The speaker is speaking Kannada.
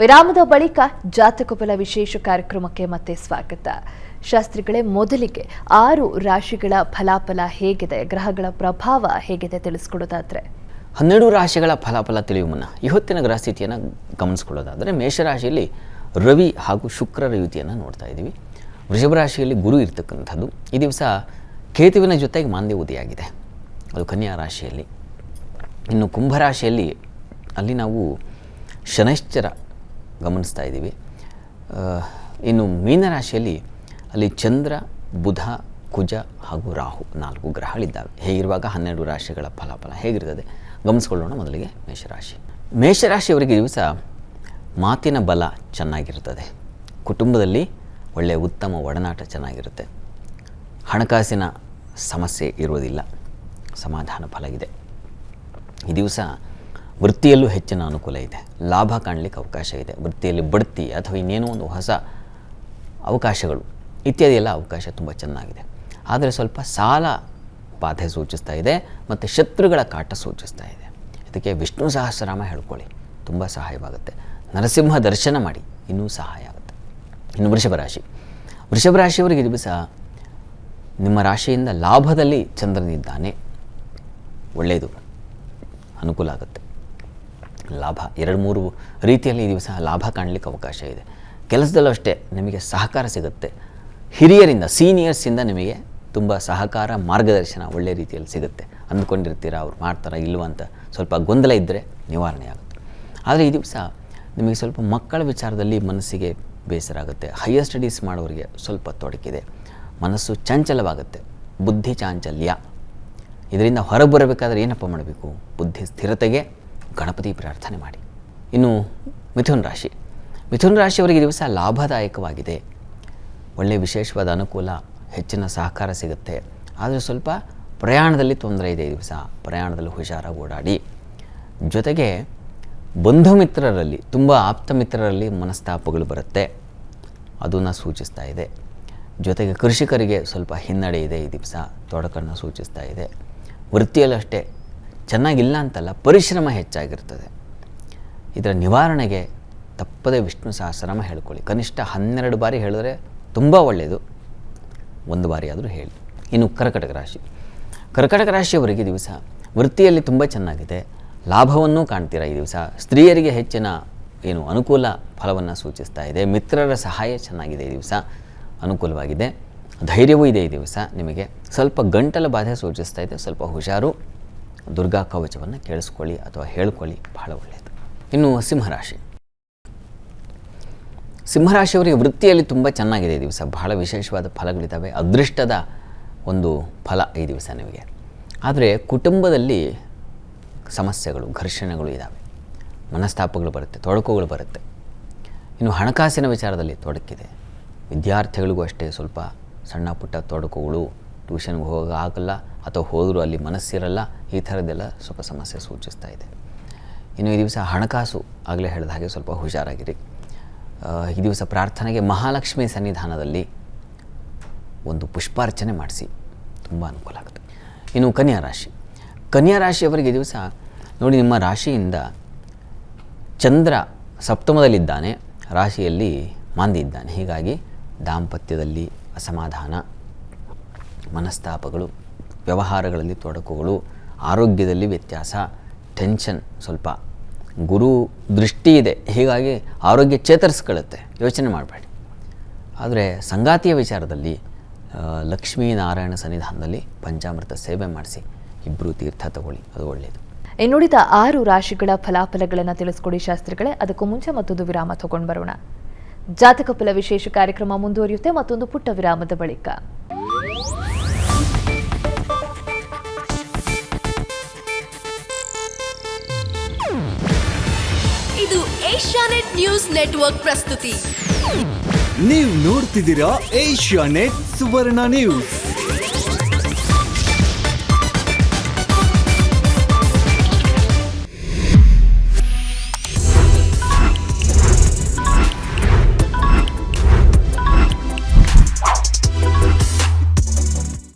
ವಿರಾಮದ ಬಳಿಕ ಜಾತಕ ಫಲ ವಿಶೇಷ ಕಾರ್ಯಕ್ರಮಕ್ಕೆ ಮತ್ತೆ ಸ್ವಾಗತ. ಶಾಸ್ತ್ರಿಗಳೇ, ಮೊದಲಿಗೆ 6 ರಾಶಿಗಳ ಫಲಾಫಲ ಹೇಗಿದೆ, ಗ್ರಹಗಳ ಪ್ರಭಾವ ಹೇಗಿದೆ ತಿಳಿಸ್ಕೊಡೋದಾದ್ರೆ? 12 ರಾಶಿಗಳ ಫಲಾಫಲ ತಿಳಿಯುವ ಮುನ್ನ ಇವತ್ತಿನ ಗ್ರಹ ಸ್ಥಿತಿಯನ್ನು ಗಮನಿಸ್ಕೊಳ್ಳೋದಾದರೆ, ಮೇಷರಾಶಿಯಲ್ಲಿ ರವಿ ಹಾಗೂ ಶುಕ್ರರ ಯುತಿಯನ್ನು ನೋಡ್ತಾ ಇದ್ದೀವಿ. ವೃಷಭ ರಾಶಿಯಲ್ಲಿ ಗುರು ಇರ್ತಕ್ಕಂಥದ್ದು. ಈ ದಿವಸ ಕೇತುವಿನ ಜೊತೆಗೆ ಮಾಂದ್ಯ ಉದಯಾಗಿದೆ, ಅದು ಕನ್ಯಾ ರಾಶಿಯಲ್ಲಿ. ಇನ್ನು ಕುಂಭರಾಶಿಯಲ್ಲಿ ಅಲ್ಲಿ ನಾವು ಶನೈಶ್ಚರ ಗಮನಿಸ್ತಾ ಇದ್ದೀವಿ. ಇನ್ನು ಮೀನರಾಶಿಯಲ್ಲಿ ಅಲ್ಲಿ ಚಂದ್ರ, ಬುಧ, ಕುಜ ಹಾಗೂ ರಾಹು 4 ಗ್ರಹಗಳಿದ್ದಾವೆ. ಹೇಗಿರುವಾಗ 12 ರಾಶಿಗಳ ಫಲಾಫಲ ಹೇಗಿರ್ತದೆ ಗಮನಿಸ್ಕೊಳ್ಳೋಣ. ಮೊದಲಿಗೆ ಮೇಷರಾಶಿಯವರಿಗೆ ದಿವಸ ಮಾತಿನ ಬಲ ಚೆನ್ನಾಗಿರ್ತದೆ. ಕುಟುಂಬದಲ್ಲಿ ಒಳ್ಳೆಯ ಉತ್ತಮ ಒಡನಾಟ ಚೆನ್ನಾಗಿರುತ್ತೆ. ಹಣಕಾಸಿನ ಸಮಸ್ಯೆ ಇರುವುದಿಲ್ಲ, ಸಮಾಧಾನ ಫಲ ಇದೆ. ಈ ದಿವಸ ವೃತ್ತಿಯಲ್ಲೂ ಹೆಚ್ಚಿನ ಅನುಕೂಲ ಇದೆ, ಲಾಭ ಕಾಣಲಿಕ್ಕೆ ಅವಕಾಶ ಇದೆ. ವೃತ್ತಿಯಲ್ಲಿ ಬಡ್ತಿ ಅಥವಾ ಇನ್ನೇನೋ ಒಂದು ಹೊಸ ಅವಕಾಶಗಳು ಇತ್ಯಾದಿ ಎಲ್ಲ ಅವಕಾಶ ತುಂಬ ಚೆನ್ನಾಗಿದೆ. ಆದರೆ ಸ್ವಲ್ಪ ಸಾಲ ಬಾಧೆ ಸೂಚಿಸ್ತಾ ಇದೆ ಮತ್ತು ಶತ್ರುಗಳ ಕಾಟ ಸೂಚಿಸ್ತಾ ಇದೆ. ಇದಕ್ಕೆ ವಿಷ್ಣು ಸಹಸ್ರನಾಮ ಹೇಳ್ಕೊಳ್ಳಿ, ತುಂಬ ಸಹಾಯವಾಗುತ್ತೆ. ನರಸಿಂಹ ದರ್ಶನ ಮಾಡಿ, ಇನ್ನೂ ಸಹಾಯ ಆಗುತ್ತೆ. ಇನ್ನು ವೃಷಭ ರಾಶಿಯವರಿಗೆ ದಿವಸ ನಿಮ್ಮ ರಾಶಿಯಿಂದ ಲಾಭದಲ್ಲಿ ಚಂದ್ರನಿದ್ದಾನೆ, ಒಳ್ಳೆಯದು, ಅನುಕೂಲ ಆಗುತ್ತೆ. ಲಾಭ 2-3 ರೀತಿಯಲ್ಲಿ ಈ ದಿವಸ ಲಾಭ ಕಾಣಲಿಕ್ಕೆ ಅವಕಾಶ ಇದೆ. ಕೆಲಸದಲ್ಲೂ ಅಷ್ಟೇ ನಿಮಗೆ ಸಹಕಾರ ಸಿಗುತ್ತೆ. ಹಿರಿಯರಿಂದ, ಸೀನಿಯರ್ಸಿಂದ ನಿಮಗೆ ತುಂಬ ಸಹಕಾರ, ಮಾರ್ಗದರ್ಶನ ಒಳ್ಳೆಯ ರೀತಿಯಲ್ಲಿ ಸಿಗುತ್ತೆ. ಅಂದ್ಕೊಂಡಿರ್ತೀರಾ ಅವ್ರು ಮಾಡ್ತಾರಾ ಇಲ್ವ ಅಂತ ಸ್ವಲ್ಪ ಗೊಂದಲ ಇದ್ದರೆ ನಿವಾರಣೆ ಆಗುತ್ತೆ. ಆದರೆ ಈ ದಿವಸ ನಿಮಗೆ ಸ್ವಲ್ಪ ಮಕ್ಕಳ ವಿಚಾರದಲ್ಲಿ ಮನಸ್ಸಿಗೆ ಬೇಸರ ಆಗುತ್ತೆ. ಹೈಯರ್ ಸ್ಟಡೀಸ್ ಮಾಡೋರಿಗೆ ಸ್ವಲ್ಪ ತೊಡಕಿದೆ. ಮನಸ್ಸು ಚಂಚಲವಾಗುತ್ತೆ, ಬುದ್ಧಿ ಚಾಂಚಲ್ಯ. ಇದರಿಂದ ಹೊರಗೆ ಬರಬೇಕಾದ್ರೆ ಏನಪ್ಪ ಮಾಡಬೇಕು? ಬುದ್ಧಿ ಸ್ಥಿರತೆಗೆ ಗಣಪತಿ ಪ್ರಾರ್ಥನೆ ಮಾಡಿ. ಇನ್ನು ಮಿಥುನ ರಾಶಿಯವರಿಗೆ ದಿವಸ ಲಾಭದಾಯಕವಾಗಿದೆ. ಒಳ್ಳೆಯ ವಿಶೇಷವಾದ ಅನುಕೂಲ, ಹೆಚ್ಚಿನ ಸಹಕಾರ ಸಿಗುತ್ತೆ. ಆದರೆ ಸ್ವಲ್ಪ ಪ್ರಯಾಣದಲ್ಲಿ ತೊಂದರೆ ಇದೆ. ಈ ದಿವಸ ಪ್ರಯಾಣದಲ್ಲಿ ಹುಷಾರಾಗಿ ಓಡಾಡಿ. ಜೊತೆಗೆ ಬಂಧು ಮಿತ್ರರಲ್ಲಿ, ತುಂಬ ಆಪ್ತ ಮಿತ್ರರಲ್ಲಿ ಮನಸ್ತಾಪಗಳು ಬರುತ್ತೆ, ಅದನ್ನು ಸೂಚಿಸ್ತಾ ಇದೆ. ಜೊತೆಗೆ ಕೃಷಿಕರಿಗೆ ಸ್ವಲ್ಪ ಹಿನ್ನಡೆ ಇದೆ. ಈ ದಿವಸ ತೊಡಕನ್ನು ಸೂಚಿಸ್ತಾ ಇದೆ. ವೃತ್ತಿಯಲ್ಲೂ ಅಷ್ಟೇ ಚೆನ್ನಾಗಿಲ್ಲ ಅಂತಲ್ಲ, ಪರಿಶ್ರಮ ಹೆಚ್ಚಾಗಿರ್ತದೆ. ಇದರ ನಿವಾರಣೆಗೆ ತಪ್ಪದೇ ವಿಷ್ಣು ಸಹಸ್ರನಾಮ ಹೇಳ್ಕೊಳ್ಳಿ. ಕನಿಷ್ಠ 12 ಬಾರಿ ಹೇಳಿದ್ರೆ ತುಂಬ ಒಳ್ಳೆಯದು, 1 ಬಾರಿ ಆದರೂ ಹೇಳಿ. ಇನ್ನು ಕರ್ಕಟಕ ರಾಶಿಯವರಿಗೆ ದಿವಸ ವೃತ್ತಿಯಲ್ಲಿ ತುಂಬ ಚೆನ್ನಾಗಿದೆ, ಲಾಭವನ್ನೂ ಕಾಣ್ತೀರಾ. ಈ ದಿವಸ ಸ್ತ್ರೀಯರಿಗೆ ಹೆಚ್ಚಿನ ಅನುಕೂಲ ಫಲವನ್ನು ಸೂಚಿಸ್ತಾ ಇದೆ. ಮಿತ್ರರ ಸಹಾಯ ಚೆನ್ನಾಗಿದೆ, ಈ ದಿವಸ ಅನುಕೂಲವಾಗಿದೆ. ಧೈರ್ಯವೂ ಇದೆ ಈ ದಿವಸ. ನಿಮಗೆ ಸ್ವಲ್ಪ ಗಂಟಲ ಬಾಧೆ ಸೂಚಿಸ್ತಾ ಇದೆ, ಸ್ವಲ್ಪ ಹುಷಾರು. ದುರ್ಗಾ ಕವಚವನ್ನು ಕೇಳಿಸ್ಕೊಳ್ಳಿ ಅಥವಾ ಹೇಳ್ಕೊಳ್ಳಿ, ಬಹಳ ಒಳ್ಳೆಯದು. ಇನ್ನು ಸಿಂಹರಾಶಿಯವರಿಗೆ ವೃತ್ತಿಯಲ್ಲಿ ತುಂಬ ಚೆನ್ನಾಗಿದೆ ಈ ದಿವಸ. ಬಹಳ ವಿಶೇಷವಾದ ಫಲಗಳಿದ್ದಾವೆ, ಅದೃಷ್ಟದ ಒಂದು ಫಲ ಈ ದಿವಸ ನಿಮಗೆ. ಆದರೆ ಕುಟುಂಬದಲ್ಲಿ ಸಮಸ್ಯೆಗಳು, ಘರ್ಷಣೆಗಳು ಇದ್ದಾವೆ, ಮನಸ್ತಾಪಗಳು ಬರುತ್ತೆ, ತೊಡಕುಗಳು ಬರುತ್ತೆ. ಇನ್ನು ಹಣಕಾಸಿನ ವಿಚಾರದಲ್ಲಿ ತೊಡಕಿದೆ. ವಿದ್ಯಾರ್ಥಿಗಳಿಗೂ ಅಷ್ಟೇ ಸ್ವಲ್ಪ ಸಣ್ಣ ಪುಟ್ಟ ತೊಡಕುಗಳು, ಟ್ಯೂಷನ್ಗೆ ಹೋಗೋಕ್ಕಾಗಲ್ಲ ಅಥವಾ ಹೋದರೂ ಅಲ್ಲಿ ಮನಸ್ಸಿರಲ್ಲ, ಈ ಥರದ್ದೆಲ್ಲ ಸ್ವಲ್ಪ ಸಮಸ್ಯೆ ಸೂಚಿಸ್ತಾ ಇದೆ. ಇನ್ನು ಈ ದಿವಸ ಹಣಕಾಸು ಆಗಲೇ ಹೇಳಿದ ಹಾಗೆ ಸ್ವಲ್ಪ ಹುಷಾರಾಗಿರಿ. ಈ ದಿವಸ ಪ್ರಾರ್ಥನೆಗೆ ಮಹಾಲಕ್ಷ್ಮಿ ಸನ್ನಿಧಾನದಲ್ಲಿ ಒಂದು ಪುಷ್ಪಾರ್ಚನೆ ಮಾಡಿಸಿ, ತುಂಬ ಅನುಕೂಲ ಆಗುತ್ತೆ. ಇನ್ನು ಕನ್ಯಾ ರಾಶಿಯವರಿಗೆ ದಿವಸ ನೋಡಿ, ನಿಮ್ಮ ರಾಶಿಯಿಂದ ಚಂದ್ರ ಸಪ್ತಮದಲ್ಲಿದ್ದಾನೆ, ರಾಶಿಯಲ್ಲಿ ಮಾಂದಿ ಇದ್ದಾನೆ. ಹೀಗಾಗಿ ದಾಂಪತ್ಯದಲ್ಲಿ ಅಸಮಾಧಾನ, ಮನಸ್ತಾಪಗಳು, ವ್ಯವಹಾರಗಳಲ್ಲಿ ತೊಡಕುಗಳು, ಆರೋಗ್ಯದಲ್ಲಿ ವ್ಯತ್ಯಾಸ, ಟೆನ್ಷನ್, ಸ್ವಲ್ಪ ಗುರು ದೃಷ್ಟಿ ಇದೆ, ಹೀಗಾಗಿ ಆರೋಗ್ಯ ಚೇತರಿಸ್ಕೊಳ್ಳುತ್ತೆ, ಯೋಚನೆ ಮಾಡಬೇಡಿ. ಆದರೆ ಸಂಗಾತಿಯ ವಿಚಾರದಲ್ಲಿ ಲಕ್ಷ್ಮೀನಾರಾಯಣ ಸನ್ನಿಧಾನದಲ್ಲಿ ಪಂಚಾಮೃತ ಸೇವೆ ಮಾಡಿಸಿ, ಇಬ್ಬರು ತೀರ್ಥ ತಗೊಳ್ಳಿ, ಅದು ಒಳ್ಳೆಯದು. ಇನ್ನುಳಿದ 6 ರಾಶಿಗಳ ಫಲಾಫಲಗಳನ್ನು ತಿಳಿಸ್ಕೊಡಿ ಶಾಸ್ತ್ರಿಗಳೇ. ಅದಕ್ಕೂ ಮುಂಚೆ ಮತ್ತೊಂದು ವಿರಾಮ ತಗೊಂಡು ಬರೋಣ. ಜಾತಕ ಫಲ ವಿಶೇಷ ಕಾರ್ಯಕ್ರಮ ಮುಂದುವರಿಯುತ್ತೆ ಮತ್ತೊಂದು ಪುಟ್ಟ ವಿರಾಮದ ಬಳಿಕ. ಇದು ಏಷ್ಯಾನೆಟ್ ನ್ಯೂಸ್ ನೆಟ್ವರ್ಕ್ ಪ್ರಸ್ತುತಿ. ನೀವು ನೋಡ್ತಿದ್ದೀರಾ ಏಷ್ಯಾನೆಟ್ ಸುವರ್ಣ ನ್ಯೂಸ್.